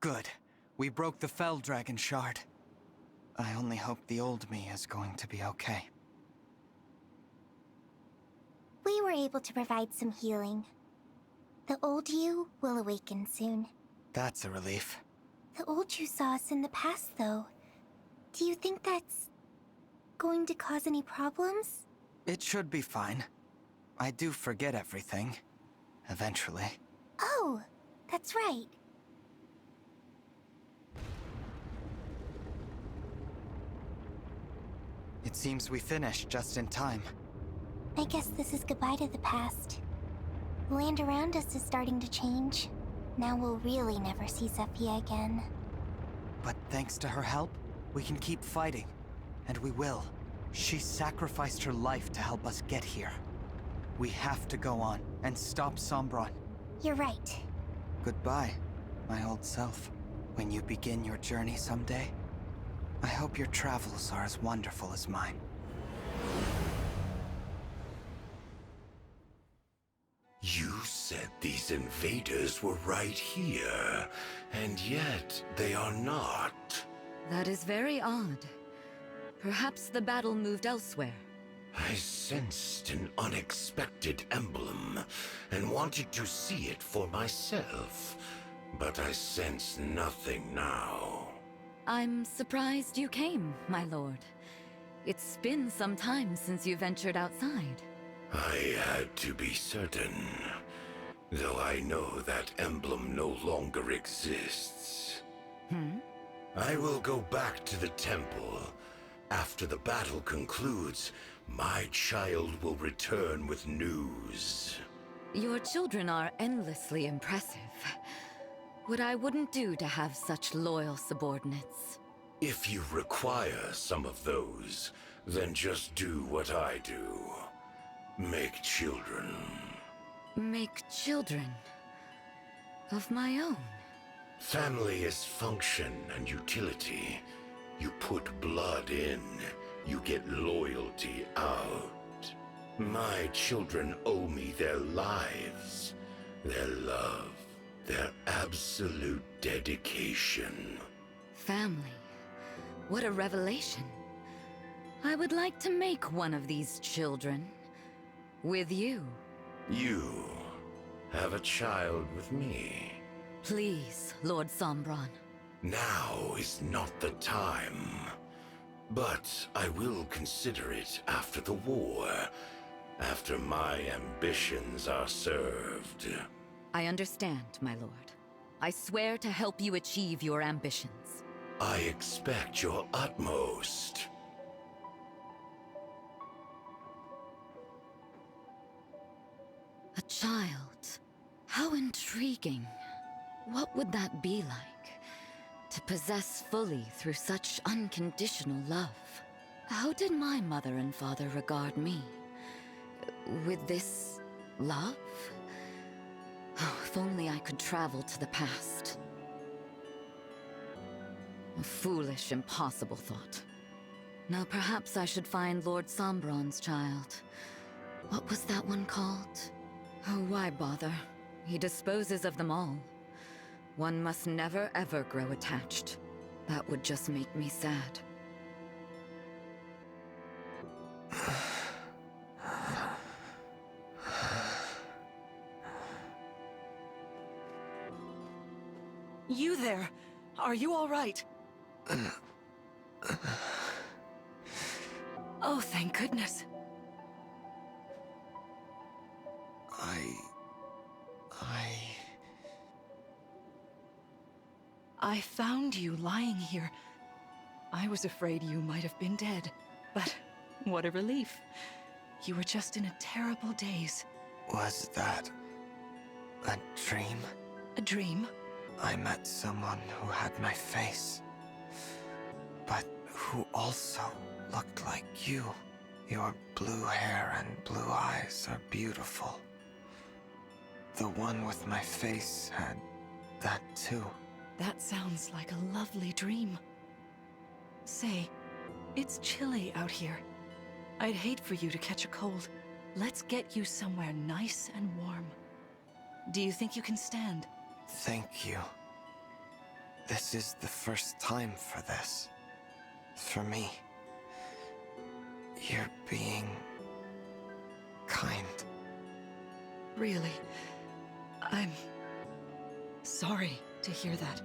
Good. We broke the Fell Dragon Shard. I only hope the old me is going to be okay. We were able to provide some healing. The old you will awaken soon. That's a relief. The old you saw us in the past, though. Do you think that's going to cause any problems? It should be fine. I do forget everything. Eventually. Oh, that's right. It seems we finished just in time. I guess this is goodbye to the past. The land around us is starting to change. Now we'll really never see Zephyr again. But thanks to her help, we can keep fighting. And we will. She sacrificed her life to help us get here. We have to go on and stop Sombron. You're right. Goodbye, my old self. When you begin your journey someday, I hope your travels are as wonderful as mine. You said these invaders were right here, and yet they are not. That is very odd. Perhaps the battle moved elsewhere. I sensed an unexpected emblem, and wanted to see it for myself. But I sense nothing now. I'm surprised you came, my lord. It's been some time since you ventured outside. I had to be certain, though I know that emblem no longer exists. I will go back to the temple. After the battle concludes, my child will return with news. Your children are endlessly impressive. What I wouldn't do to have such loyal subordinates. If you require some of those, then just do what I do. Make children. Make children of my own. Family is function and utility. You put blood in, you get loyalty out. My children owe me their lives, their love, their absolute dedication. Family. What a revelation. I would like to make one of these children. With you. You have a child with me. Please, Lord Sombron. Now is not the time. But I will consider it after the war. After my ambitions are served. I understand, my lord. I swear to help you achieve your ambitions. I expect your utmost. A child. How intriguing. What would that be like? To possess fully through such unconditional love. How did my mother and father regard me? With this love? Oh, if only I could travel to the past. A foolish, impossible thought. Now perhaps I should find Lord Sombron's child. What was that one called? Oh, why bother? He disposes of them all. One must never ever grow attached. That would just make me sad. You there! Are you all right? Oh, thank goodness. I found you lying here. I was afraid you might have been dead, but what a relief. You were just in a terrible daze. Was that a dream? A dream? I met someone who had my face, but who also looked like you. Your blue hair and blue eyes are beautiful. The one with my face had that too. That sounds like a lovely dream. Say, it's chilly out here. I'd hate for you to catch a cold. Let's get you somewhere nice and warm. Do you think you can stand? Thank you. This is the first time for this. For me. You're being... kind. Really, I'm sorry to hear that.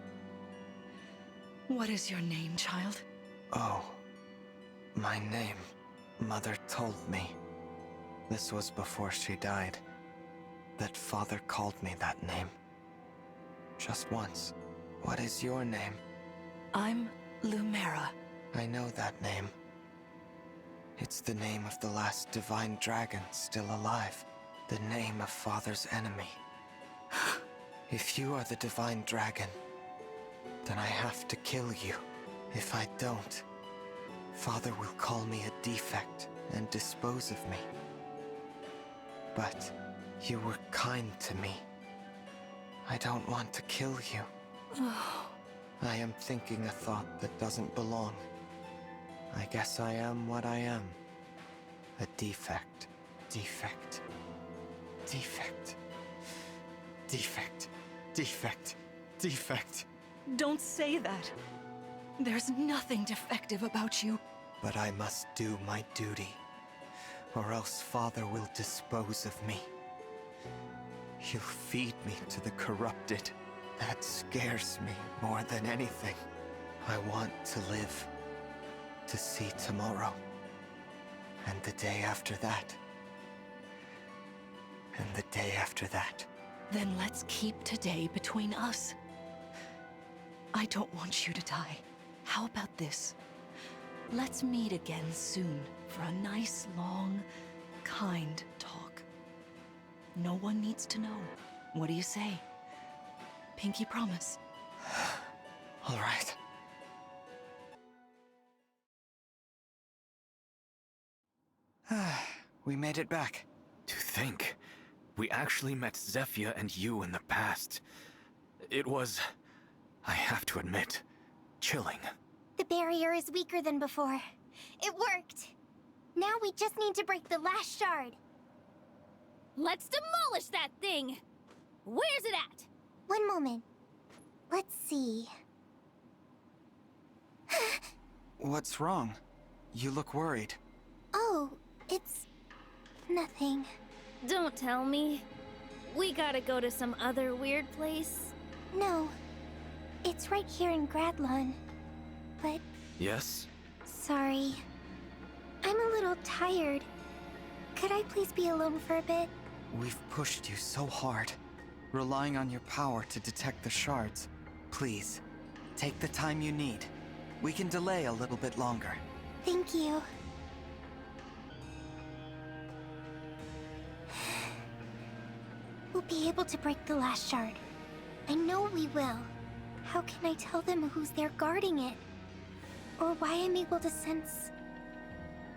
What is your name, child? Oh. My name. Mother told me. This was before she died. That Father called me that name. Just once. What is your name? I'm Lumera. I know that name. It's the name of the last divine dragon still alive. The name of Father's enemy. If you are the divine dragon, then I have to kill you. If I don't, Father will call me a defect and dispose of me. But you were kind to me. I don't want to kill you. I am thinking a thought that doesn't belong. I guess I am what I am. A defect. Defect. Defect. Defect. Defect. Defect. Don't say that. There's nothing defective about you. But I must do my duty, or else Father will dispose of me. He'll feed me to the corrupted. That scares me more than anything. I want to live, to see tomorrow, and the day after that, and the day after that. Then let's keep today between us. I don't want you to die. How about this? Let's meet again soon for a nice, long, kind talk. No one needs to know. What do you say? Pinky promise. All right. We made it back. To think, we actually met Zephyr and you in the past. It was, I have to admit, chilling. The barrier is weaker than before. It worked. Now we just need to break the last shard. Let's demolish that thing! Where's it at? One moment. Let's see. What's wrong? You look worried. Oh, it's... nothing. Don't tell me. We gotta go to some other weird place. No. It's right here in Gradlon. But... Yes? sorry. I'm a little tired. Could I please be alone for a bit? We've pushed you so hard, relying on your power to detect the shards. Please, take the time you need. We can delay a little bit longer. Thank you. We'll be able to break the last shard. I know we will. How can I tell them who's there guarding it? Or why I'm able to sense...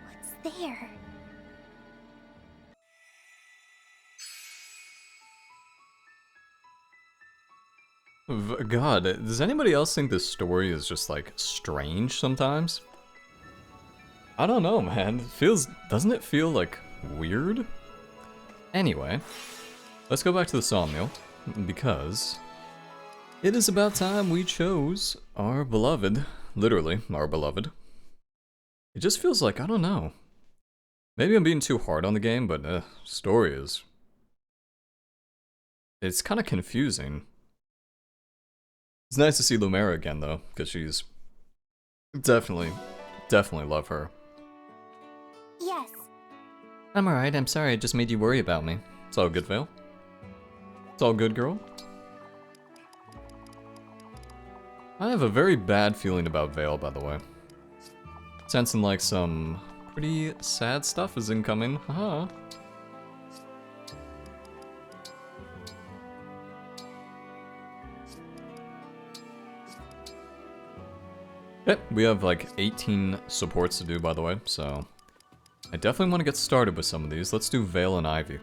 what's there? God, does anybody else think this story is just like strange sometimes? I don't know, man. Doesn't it feel like weird? Anyway, let's go back to the sawmill, because it is about time we chose our beloved, literally our beloved. It just feels like, I don't know. Maybe I'm being too hard on the game, but story is... it's kind of confusing. It's nice to see Lumera again, though, because she's definitely love her. Yes. I'm alright, I'm sorry, I just made you worry about me. It's all good, Vale. It's all good, girl. I have a very bad feeling about Vale, by the way. Sensing like some pretty sad stuff is incoming, haha. Okay, we have like 18 supports to do, by the way, so I definitely want to get started with some of these. Let's do Vale and Ivy.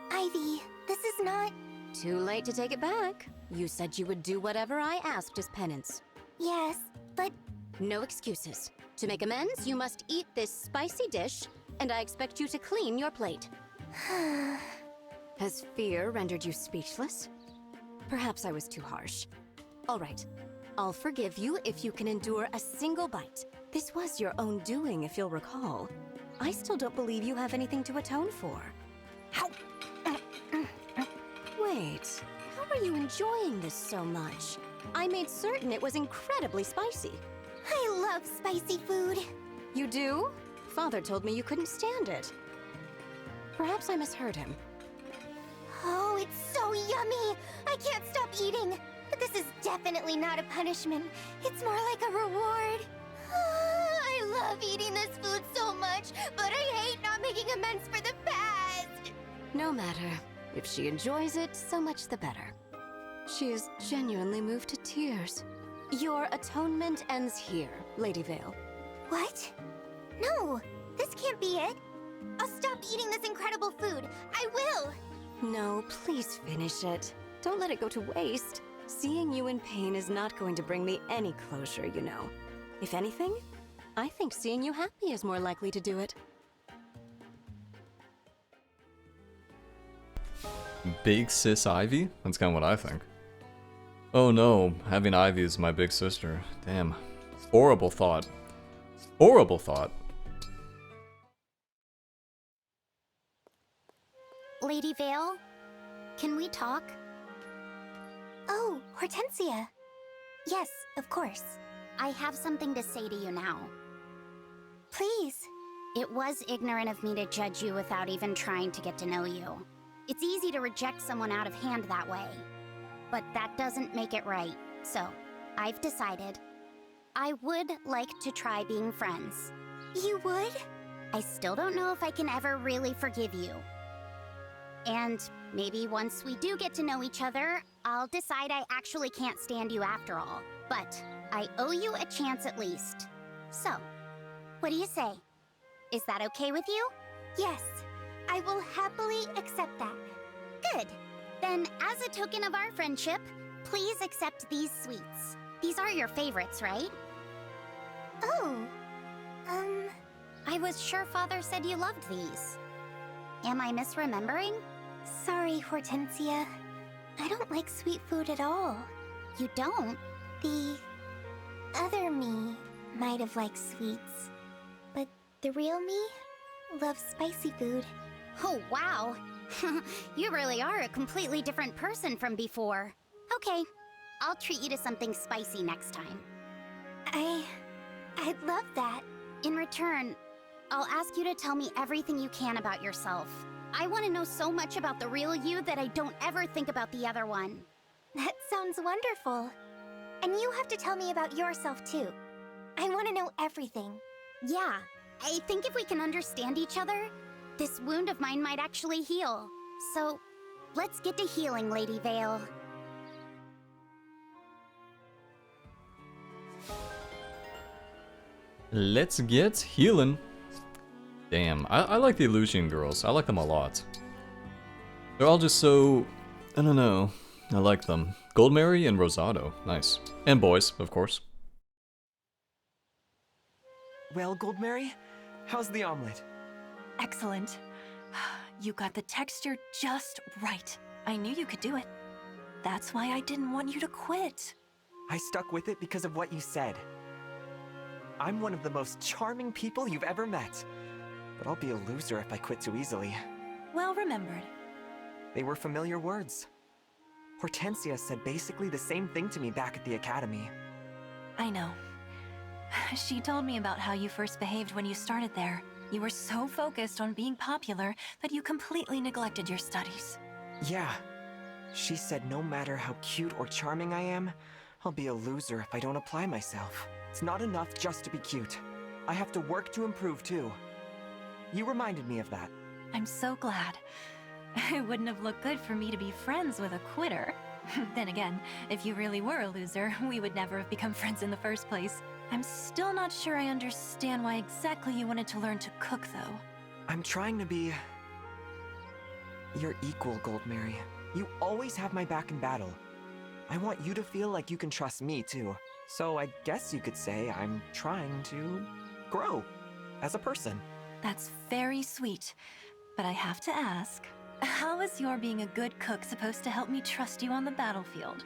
Ivy, this is not... Too late to take it back. You said you would do whatever I asked as penance. Yes, but... No excuses. To make amends, you must eat this spicy dish, and I expect you to clean your plate. Has fear rendered you speechless? Perhaps I was too harsh. All right. I'll forgive you if you can endure a single bite. This was your own doing, if you'll recall. I still don't believe you have anything to atone for. How? Wait, how are you enjoying this so much? I made certain it was incredibly spicy. I love spicy food. You do? Father told me you couldn't stand it. Perhaps I misheard him. Oh, it's so yummy! I can't stop eating! But this is definitely not a punishment. It's more like a reward. I love eating this food so much, but I hate not making amends for the past! No matter. If she enjoys it, so much the better. She is genuinely moved to tears. Your atonement ends here, Lady Vale. What? No, this can't be it. I'll stop eating this incredible food. I will! No, please finish it. Don't let it go to waste. Seeing you in pain is not going to bring me any closure, you know. If anything, I think seeing you happy is more likely to do it. Big sis Ivy? That's kind of what I think. Oh no, having Ivy as my big sister. Damn. Horrible thought. Horrible thought. Lady Vale, can we talk? Oh, Hortensia. Yes, of course. I have something to say to you now. Please. It was ignorant of me to judge you without even trying to get to know you. It's easy to reject someone out of hand that way. But that doesn't make it right. So, I've decided. I would like to try being friends. You would? I still don't know if I can ever really forgive you. And maybe once we do get to know each other, I'll decide I actually can't stand you after all. But I owe you a chance at least. So, what do you say? Is that okay with you? Yes, I will happily accept that. Good. Then, as a token of our friendship, please accept these sweets. These are your favorites, right? Oh, I was sure Father said you loved these. Am I misremembering? Sorry, Hortensia. I don't like sweet food at all. You don't? The other me might have liked sweets, but the real me loves spicy food. Oh, wow. You really are a completely different person from before. Okay, I'll treat you to something spicy next time. I'd love that. In return, I'll ask you to tell me everything you can about yourself. I want to know so much about the real you that I don't ever think about the other one. That sounds wonderful. And you have to tell me about yourself too. I want to know everything. Yeah, I think if we can understand each other, this wound of mine might actually heal. So, let's get to healing, Lady Vale. Let's get healing. Damn, I like the Illusion girls. I like them a lot. They're all just so... I don't know. I like them. Goldmary and Rosado. Nice. And boys, of course. Well, Goldmary, how's the omelet? Excellent. You got the texture just right. I knew you could do it. That's why I didn't want you to quit. I stuck with it because of what you said. I'm one of the most charming people you've ever met. But I'll be a loser if I quit too easily. Well remembered. They were familiar words. Hortensia said basically the same thing to me back at the academy. I know. She told me about how you first behaved when you started there. You were so focused on being popular that you completely neglected your studies. Yeah. She said no matter how cute or charming I am, I'll be a loser if I don't apply myself. It's not enough just to be cute. I have to work to improve too. You reminded me of that. I'm so glad. It wouldn't have looked good for me to be friends with a quitter. Then again, if you really were a loser, we would never have become friends in the first place. I'm still not sure I understand why exactly you wanted to learn to cook, though. I'm trying to be... your equal, Goldmary. You always have my back in battle. I want you to feel like you can trust me, too. So I guess you could say I'm trying to grow as a person. That's very sweet, but I have to ask, How is your being a good cook supposed to help me trust you on the battlefield?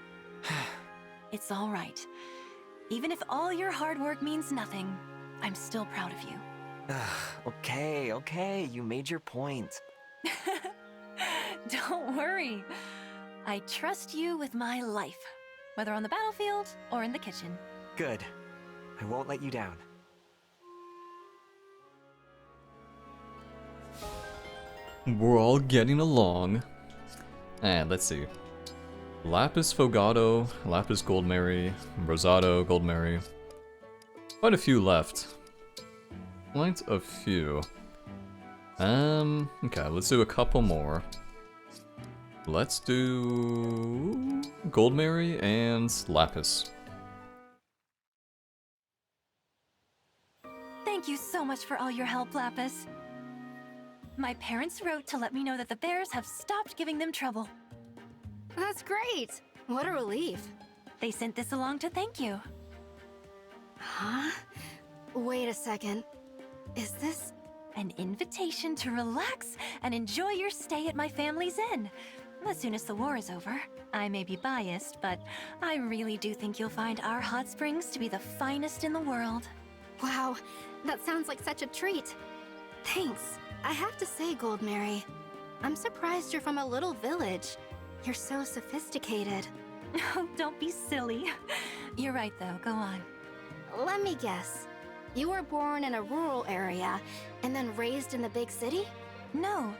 It's all right. Even if all your hard work means nothing, I'm still proud of you. Okay, you made your point. Don't worry. I trust you with my life, whether on the battlefield or in the kitchen. Good. I won't let you down. We're all getting along. And let's see. Lapis Fogado, Lapis Goldberry, Rosado Goldberry. Quite a few left. Quite a few. Okay, let's do a couple more. Let's do Goldberry and Lapis. Thank you so much for all your help, Lapis. My parents wrote to let me know that the bears have stopped giving them trouble. That's great! What a relief. They sent this along to thank you. Huh? Wait a second. Is this... An invitation to relax and enjoy your stay at my family's inn. As soon as the war is over. I may be biased, but I really do think you'll find our hot springs to be the finest in the world. Wow, that sounds like such a treat. Thanks. I have to say, Goldberry, I'm surprised you're from a little village. You're so sophisticated. Oh, don't be silly. You're right, though. Go on. Let me guess. You were born in a rural area and then raised in the big city? No.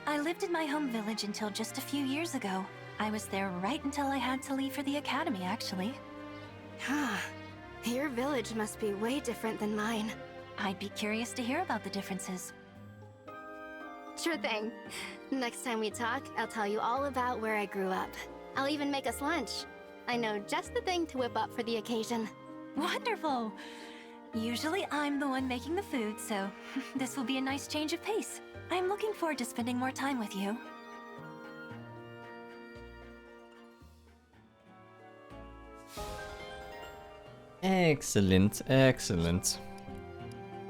I lived in my home village until just a few years ago. I was there right until I had to leave for the academy, actually. Huh. Your village must be way different than mine. I'd be curious to hear about the differences. Sure thing. Next time we talk, I'll tell you all about where I grew up. I'll even make us lunch. I know just the thing to whip up for the occasion. Wonderful! Usually I'm the one making the food, so this will be a nice change of pace. I'm looking forward to spending more time with you. Excellent, excellent.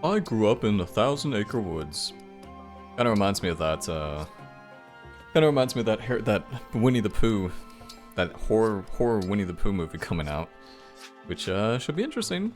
I grew up in 1,000-acre woods. Kinda reminds me of that, that Winnie the Pooh, that horror Winnie the Pooh movie coming out, which should be interesting.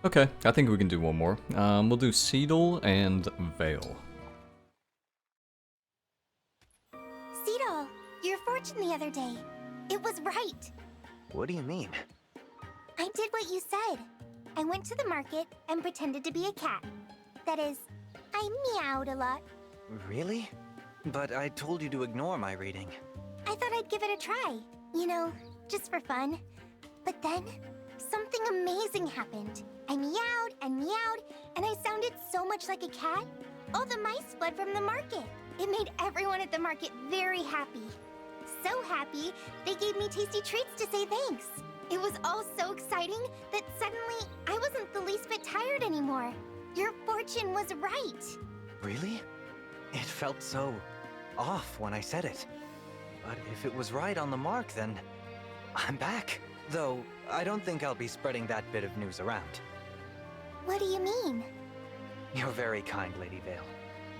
Okay, I think we can do one more. We'll do Seedle and Veil. Seedle, your fortune the other day. It was right. What do you mean? I did what you said. I went to the market and pretended to be a cat. That is, I meowed a lot. Really? But I told you to ignore my reading. I thought I'd give it a try. You know, just for fun. But then, something amazing happened. I meowed and meowed, and I sounded so much like a cat. All the mice fled from the market. It made everyone at the market very happy. So happy, they gave me tasty treats to say thanks. It was all so exciting that suddenly I wasn't the least bit tired anymore. Your fortune was right. Really? It felt so off when I said it. But if it was right on the mark, then I'm back. Though, I don't think I'll be spreading that bit of news around. What do you mean? You're very kind, Lady Vale.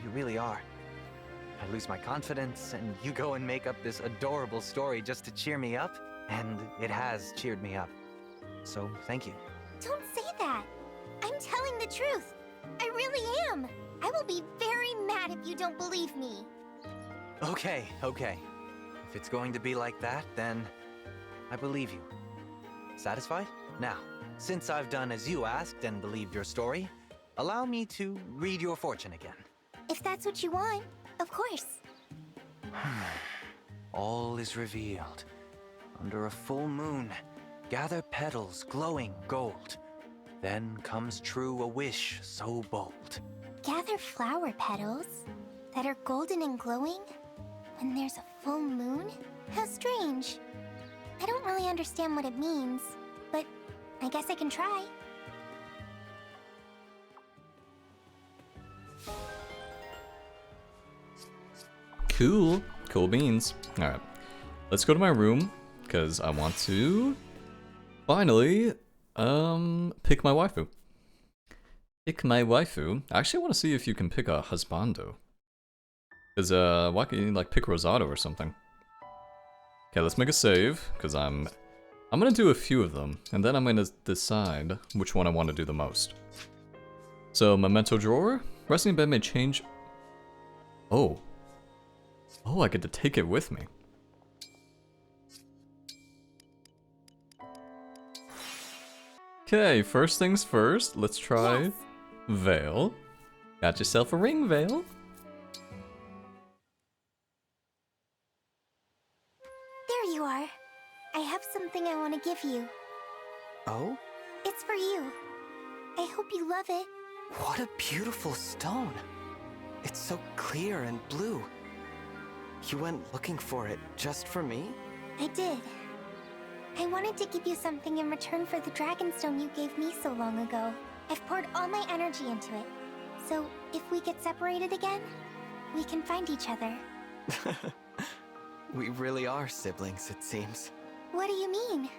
You really are. I lose my confidence, and you go and make up this adorable story just to cheer me up, and it has cheered me up. So, thank you. Don't say that. I'm telling the truth. I really am. I will be very mad if you don't believe me. Okay. If it's going to be like that, then I believe you. Satisfied? Now, since I've done as you asked and believed your story, allow me to read your fortune again. If that's what you want, of course. All is revealed. Under a full moon, gather petals glowing gold. Then comes true a wish so bold. Gather flower petals that are golden and glowing when there's a full moon? How strange. I don't really understand what it means, but I guess I can try. Cool. Cool beans. Alright. Let's go to my room, because I want to finally pick my waifu. Pick my waifu. I actually want to see if you can pick a husbando. Because why can't you like pick Rosado or something? Okay, let's make a save, because I'm gonna do a few of them, and then I'm gonna decide which one I want to do the most. So, memento drawer. Resting in bed may change. Oh, I get to take it with me. Okay, first things first, let's try Yes. Veil. Got yourself a ring, Veil. There you are. I have something I want to give you. Oh? It's for you. I hope you love it. What a beautiful stone. It's so clear and blue. You went looking for it just for me? I did. I wanted to give you something in return for the Dragonstone you gave me so long ago. I've poured all my energy into it. So, if we get separated again, we can find each other. We really are siblings, it seems. What do you mean?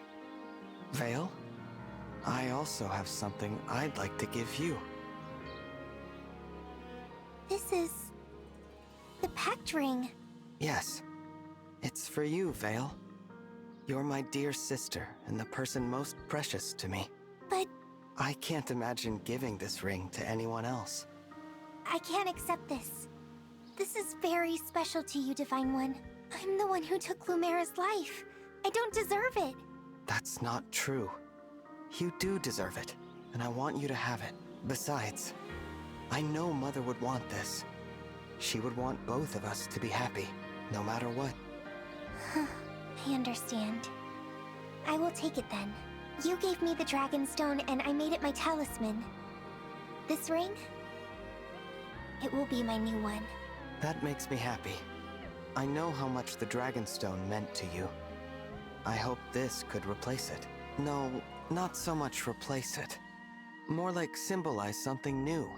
Vale, I also have something I'd like to give you. This is... the pact ring. Yes, it's for you, Vale. You're my dear sister and the person most precious to me. But... I can't imagine giving this ring to anyone else. I can't accept this. This is very special to you, Divine One. I'm the one who took Lumera's life. I don't deserve it. That's not true. You do deserve it, and I want you to have it. Besides, I know Mother would want this. She would want both of us to be happy, no matter what. I understand. I will take it then. You gave me the Dragonstone and I made it my talisman. This ring? It will be my new one. That makes me happy. I know how much the Dragonstone meant to you. I hope this could replace it. No, not so much replace it. More like symbolize something new.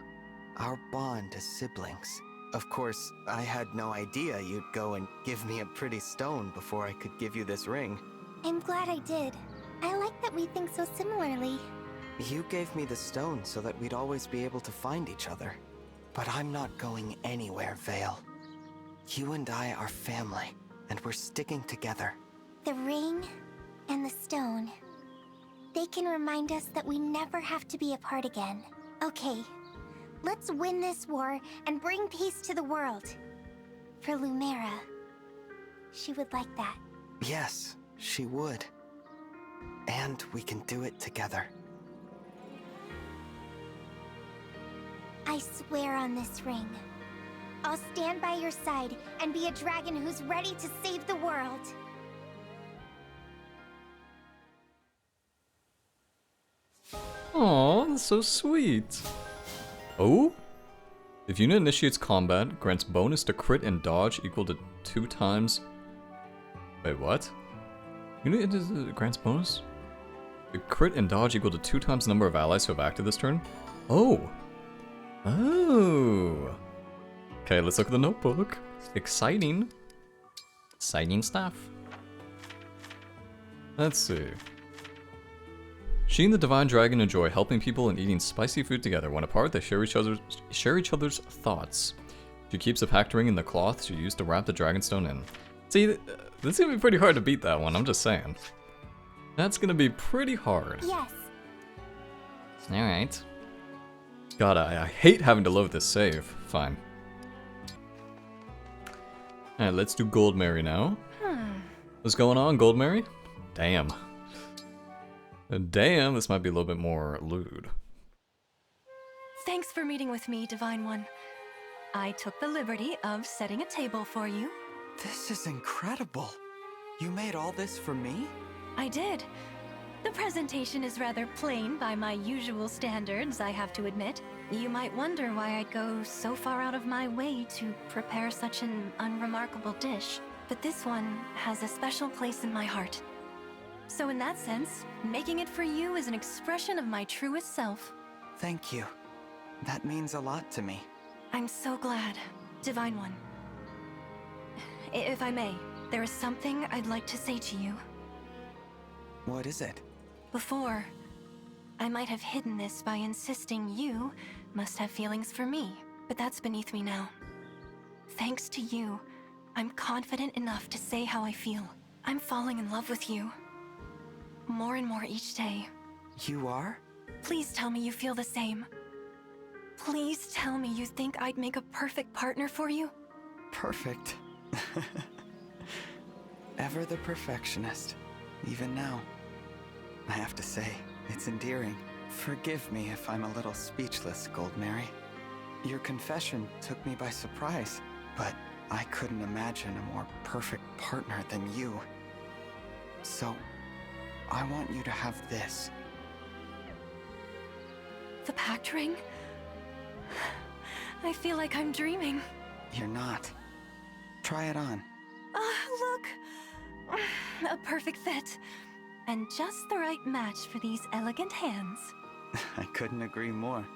Our bond as siblings. Of course, I had no idea you'd go and give me a pretty stone before I could give you this ring. I'm glad I did. I like that we think so similarly. You gave me the stone so that we'd always be able to find each other. But I'm not going anywhere, Vale. You and I are family, and we're sticking together. The ring and the stone. They can remind us that we never have to be apart again. Okay, let's win this war and bring peace to the world. For Lumera. She would like that. Yes, she would. And we can do it together. I swear on this ring. I'll stand by your side and be a dragon who's ready to save the world. Aw, that's so sweet. Oh? If unit initiates combat, grants bonus to crit and dodge equal to 2 times... Wait, what? Unit grants bonus? The crit and dodge equal to 2 times the number of allies who have acted this turn? Oh! Oh! Okay, let's look at the notebook. Exciting. Exciting stuff. Let's see. She and the Divine Dragon enjoy helping people and eating spicy food together. When apart, they share each other's thoughts. She keeps a pact ring in the cloth she used to wrap the Dragonstone in. See, this is gonna be pretty hard to beat that one, I'm just saying. That's gonna be pretty hard. Yes. Alright. God, I hate having to load this save. Fine. Alright, let's do Gold Mary now. What's going on, Gold Mary? Damn. Damn, this might be a little bit more lewd. Thanks for meeting with me, Divine One. I took the liberty of setting a table for you. This is incredible. You made all this for me? I did. The presentation is rather plain by my usual standards, I have to admit. You might wonder why I'd go so far out of my way to prepare such an unremarkable dish, but this one has a special place in my heart. So in that sense, making it for you is an expression of my truest self. Thank you. That means a lot to me. I'm so glad, Divine One. If I may, there is something I'd like to say to you. What is it? Before, I might have hidden this by insisting you must have feelings for me, but that's beneath me now. Thanks to you, I'm confident enough to say how I feel. I'm falling in love with you. More and more each day. You are? Please tell me you feel the same. Please tell me you think I'd make a perfect partner for you. Perfect. Ever the perfectionist, even now. I have to say, it's endearing. Forgive me if I'm a little speechless, Gold Mary. Your confession took me by surprise, but I couldn't imagine a more perfect partner than you. So, I want you to have this. The pact ring? I feel like I'm dreaming. You're not. Try it on. Look! A perfect fit. And just the right match for these elegant hands. I couldn't agree more.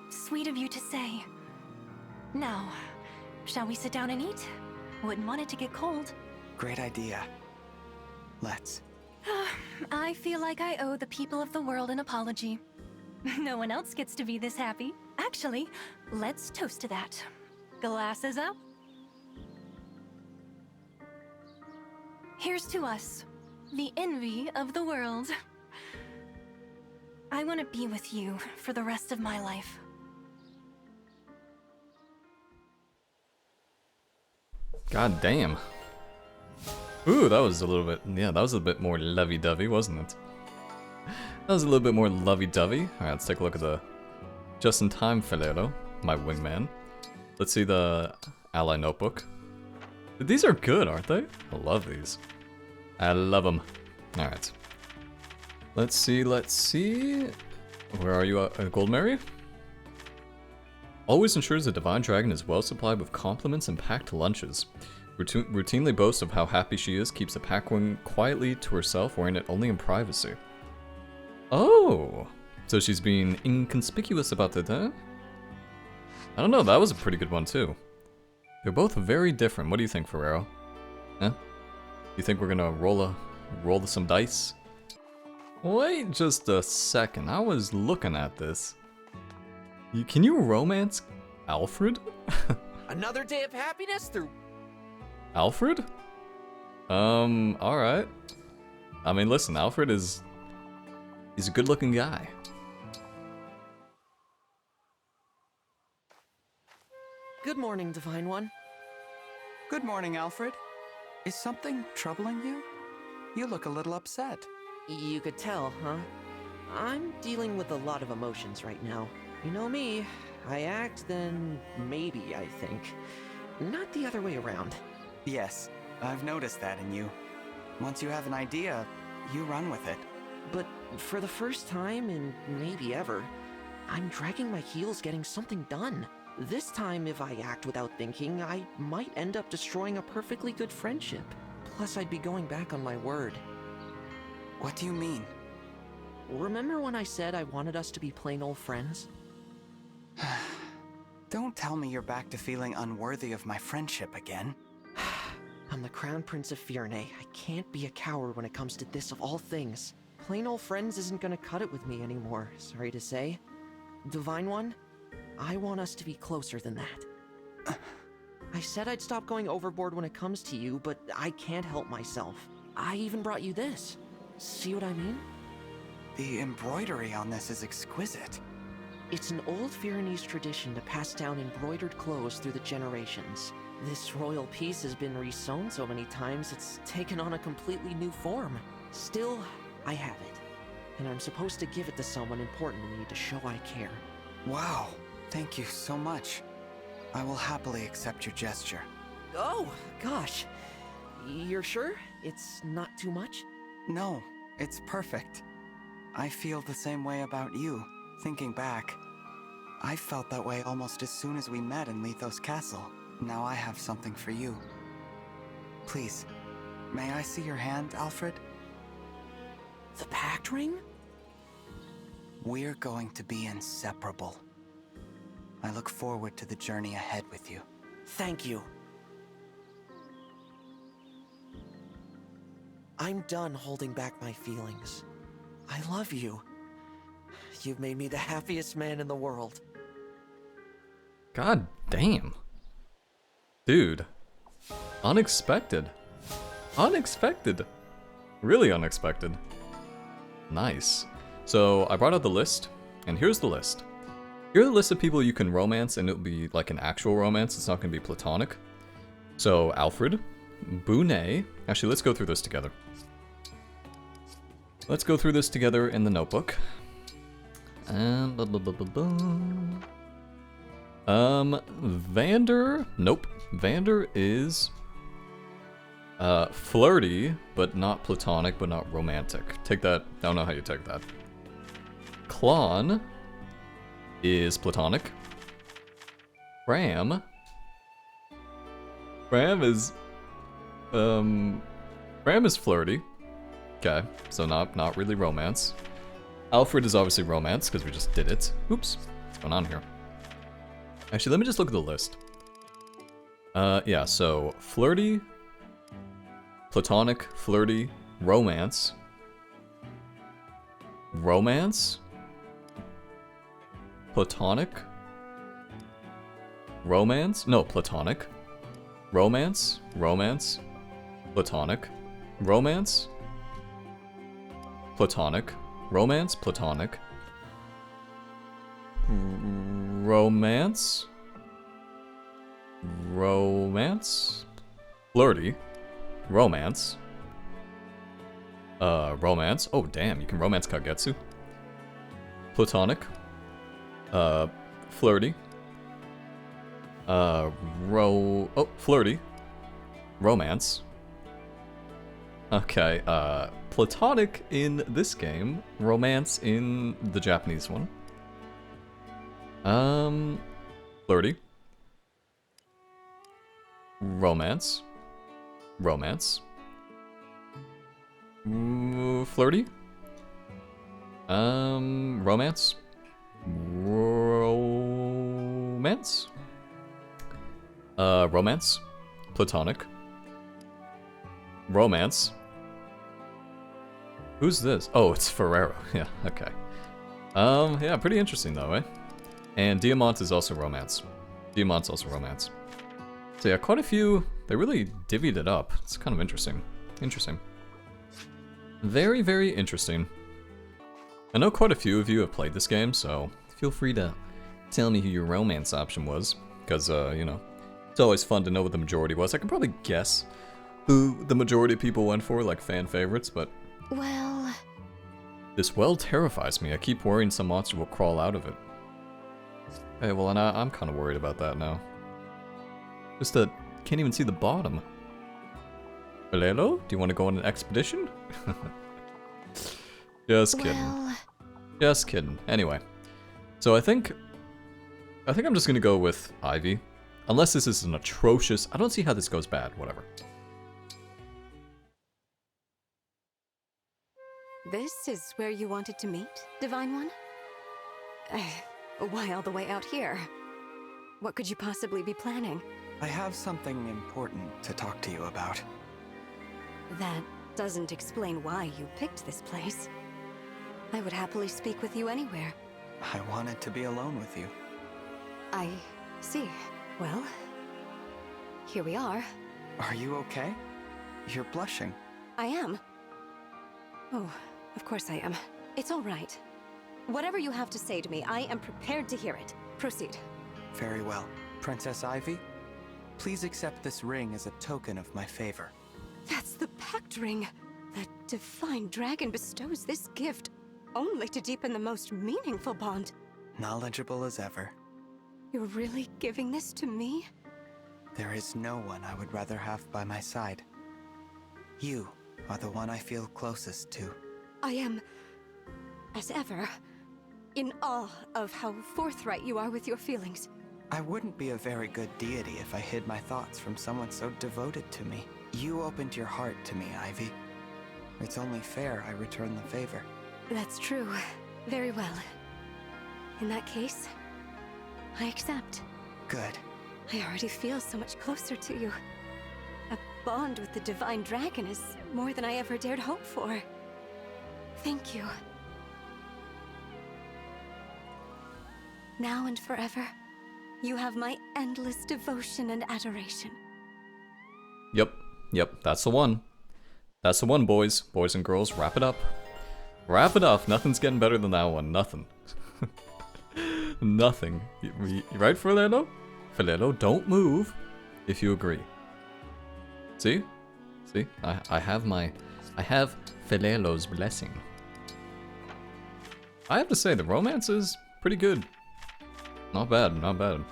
Sweet of you to say. Now, shall we sit down and eat? Wouldn't want it to get cold. Great idea. Let's. I feel like I owe the people of the world an apology. No one else gets to be this happy. Actually, let's toast to that. Glasses up. Here's to us, the envy of the world. I want to be with you for the rest of my life. God damn. Ooh, that was a little bit, yeah, that was a bit more lovey-dovey, wasn't it? That was a little bit more lovey-dovey. Alright, let's take a look at the just-in-time Filero, my wingman. Let's see the ally notebook. These are good, aren't they? I love these. I love them. Alright. Let's see. Where are you, Gold Mary? Always ensures the Divine Dragon is well supplied with compliments and packed lunches. Routinely boasts of how happy she is, keeps the pack wing quietly to herself, wearing it only in privacy. Oh! So she's being inconspicuous about it, huh? I don't know, that was a pretty good one too. They're both very different. What do you think, Ferrero? Huh? You think we're gonna roll some dice? Wait just a second, I was looking at this. Can you romance Alfred? Another day of happiness through... Alfred? Alright. I mean, listen, Alfred is... he's a good-looking guy. Good morning, Divine One. Good morning, Alfred. Is something troubling you? You look a little upset. You could tell, huh? I'm dealing with a lot of emotions right now. You know me, I act, then maybe I think. Not the other way around. Yes, I've noticed that in you. Once you have an idea, you run with it. But for the first time in maybe ever, I'm dragging my heels getting something done. This time, if I act without thinking, I might end up destroying a perfectly good friendship. Plus, I'd be going back on my word. What do you mean? Remember when I said I wanted us to be plain old friends? Don't tell me you're back to feeling unworthy of my friendship again. I'm the Crown Prince of Firne. I can't be a coward when it comes to this of all things. Plain old friends isn't gonna cut it with me anymore, sorry to say. Divine One, I want us to be closer than that. I said I'd stop going overboard when it comes to you, but I can't help myself. I even brought you this. See what I mean? The embroidery on this is exquisite. It's an old Viennese tradition to pass down embroidered clothes through the generations. This royal piece has been resewn so many times it's taken on a completely new form. Still, I have it. And I'm supposed to give it to someone important to me to show I care. Wow, thank you so much. I will happily accept your gesture. Oh, gosh. You're sure? It's not too much? No, it's perfect. I feel the same way about you, thinking back. I felt that way almost as soon as we met in Lethos Castle. Now I have something for you. Please, may I see your hand, Alfred? The pact ring? We're going to be inseparable. I look forward to the journey ahead with you. Thank you. I'm done holding back my feelings. I love you. You've made me the happiest man in the world. God damn. Dude. Unexpected. Unexpected. Really unexpected. Nice. So I brought out the list, and here's the list. Here's the list of people you can romance, and it'll be like an actual romance. It's not going to be platonic. So Alfred, Bonet. Actually, let's go through this together. Let's go through this together in the notebook. And Vander. Nope. Vander is flirty, but not platonic, but not romantic. Take that. I don't know how you take that. Klon is platonic. Ram is flirty. Okay, so not really romance. Alfred is obviously romance because we just did it. Oops, what's going on here? Actually, let me just look at the list. Yeah, so flirty, platonic, flirty, romance, platonic, romance, no, platonic, romance, platonic, romance, platonic, romance, platonic, romance, flirty, romance, romance, oh damn, you can romance Kagetsu, platonic, flirty, flirty, romance, okay, platonic in this game, romance in the Japanese one, flirty, romance, flirty, romance, romance, platonic, romance. Who's this? Oh, it's Ferrero. Yeah, okay. Yeah, pretty interesting though, eh? And Diamant is also romance. Diamant's also romance. So yeah, quite a few. They really divvied it up. It's kind of interesting. Interesting. Very, very interesting. I know quite a few of you have played this game, so feel free to tell me who your romance option was. Because, you know, it's always fun to know what the majority was. I can probably guess who the majority of people went for, like fan favorites, but... Well... This well terrifies me. I keep worrying some monster will crawl out of it. Hey, well, and I'm kind of worried about that now. Just that, can't even see the bottom. Hello? Do you want to go on an expedition? Just kidding. Well... Just kidding. Anyway. So I think I'm just gonna go with Ivy. Unless this is an atrocious... I don't see how this goes bad. Whatever. This is where you wanted to meet, Divine One? Why all the way out here? What could you possibly be planning? I have something important to talk to you about. That doesn't explain why you picked this place. I would happily speak with you anywhere. I wanted to be alone with you. I see. Well, here we are. Are you okay? You're blushing. I am. Oh, of course I am. It's all right. Whatever you have to say to me, I am prepared to hear it. Proceed. Very well. Princess Ivy, please accept this ring as a token of my favor. That's the pact ring. The divine dragon bestows this gift only to deepen the most meaningful bond. Knowledgeable as ever. You're really giving this to me? There is no one I would rather have by my side. You are the one I feel closest to. I am, as ever, in awe of how forthright you are with your feelings. I wouldn't be a very good deity if I hid my thoughts from someone so devoted to me. You opened your heart to me, Ivy. It's only fair I return the favor. That's true. Very well. In that case, I accept. Good. I already feel so much closer to you. A bond with the divine dragon is more than I ever dared hope for. Thank you. Now and forever, you have my endless devotion and adoration. Yep, that's the one. That's the one, boys. Boys and girls, wrap it up. Wrap it up. Nothing's getting better than that one. Nothing. Nothing. You right, Filelo? Filelo, don't move if you agree. See? See? I have Filelo's blessing. I have to say, the romance is pretty good. Not bad, not bad.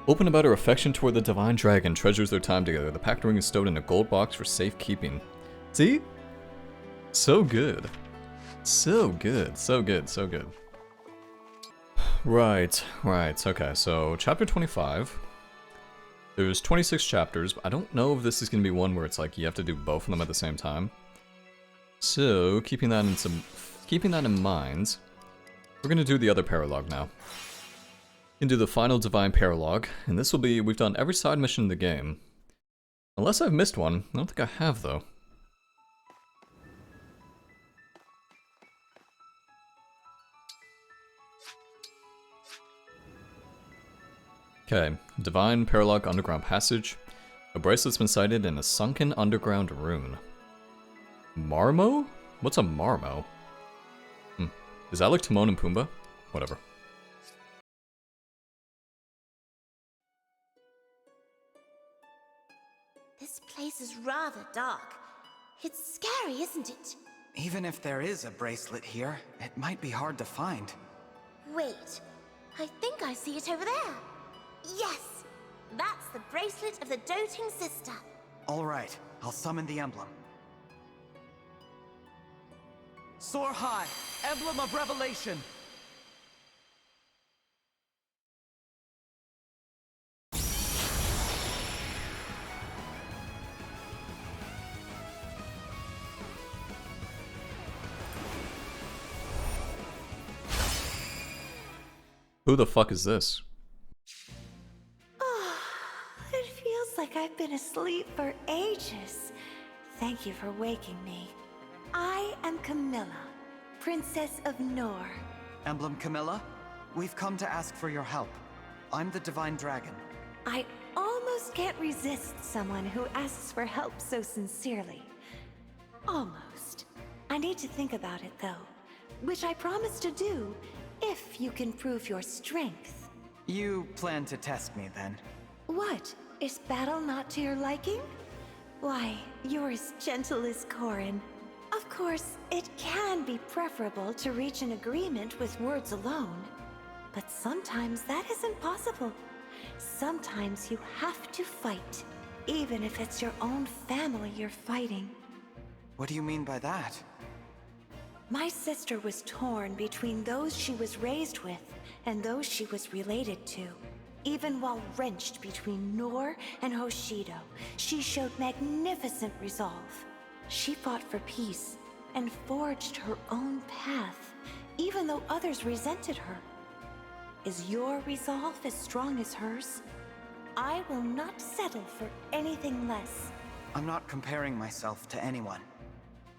Open about her affection toward the divine dragon, treasures their time together. The pact ring is stowed in a gold box for safekeeping. See? So good. So good, so good, so good. Right, okay, so chapter 25. There's 26 chapters, but I don't know if this is going to be one where it's like you have to do both of them at the same time. So, keeping that in mind, we're going to do the other paralogue now. Into the final divine paralogue, and this will be, we've done every side mission in the game. Unless I've missed one. I don't think I have, though. Okay, divine paralogue underground passage. A bracelet's been sighted in a sunken underground rune. Marmo? What's a Marmo? Is that like Timon and Pumbaa? Whatever. This place is rather dark. It's scary, isn't it? Even if there is a bracelet here, it might be hard to find. Wait, I think I see it over there. Yes! That's the bracelet of the doting sister. All right, I'll summon the emblem. Soar high, emblem of revelation! Who the fuck is this? It feels like I've been asleep for ages. Thank you for waking me. I am Camilla, Princess of Nor. Emblem Camilla, we've come to ask for your help. I'm the Divine Dragon. I almost can't resist someone who asks for help so sincerely. Almost. I need to think about it though, which I promise to do if you can prove your strength. You plan to test me then? What? Is battle not to your liking? Why, you're as gentle as Corin. Of course, it can be preferable to reach an agreement with words alone. But sometimes that isn't possible. Sometimes you have to fight, even if it's your own family you're fighting. What do you mean by that? My sister was torn between those she was raised with and those she was related to. Even while wrenched between Nor and Hoshido, she showed magnificent resolve. She fought for peace and forged her own path, even though others resented her. Is your resolve as strong as hers? I will not settle for anything less. I'm not comparing myself to anyone,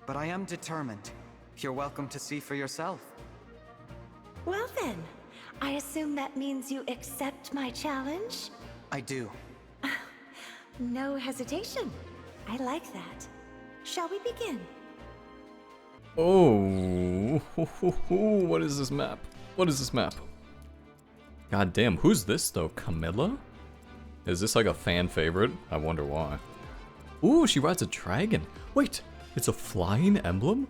but I am determined. You're welcome to see for yourself. Well then, I assume that means you accept my challenge? I do. No hesitation. I like that. Shall we begin? Oh, what is this map? What is this map? God damn, who's this though? Camilla? Is this like a fan favorite? I wonder why. Ooh, she rides a dragon. Wait, it's a flying emblem?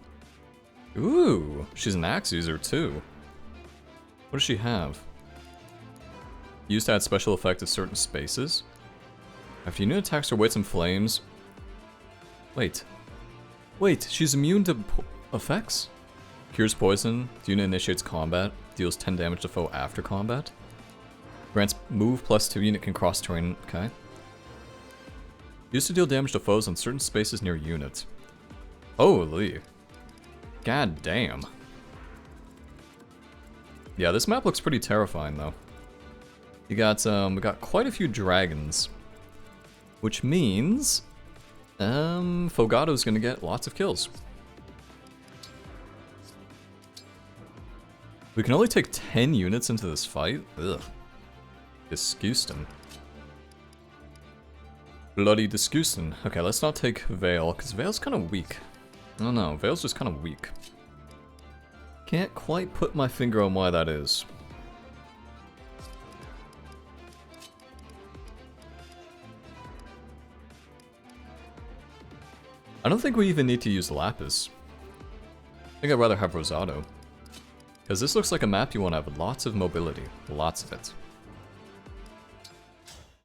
Ooh, she's an axe user too. What does she have? Used to add special effect to certain spaces. After unit attacks her weights and flames. Wait, she's immune to effects? Cures poison, the unit initiates combat, deals 10 damage to foe after combat. Grants move +2, unit can cross terrain, okay. Used to deal damage to foes on certain spaces near units. Holy. God damn. Yeah, this map looks pretty terrifying though. We got quite a few dragons. Which means Fogato's gonna get lots of kills. We can only take 10 units into this fight? Ugh. Disgusting. Bloody disgusting. Okay, let's not take Veil, because Veil's kind of weak. I don't know, Veil's just kind of weak. Can't quite put my finger on why that is. I don't think we even need to use Lapis. I think I'd rather have Rosado. Because this looks like a map you want to have lots of mobility. Lots of it.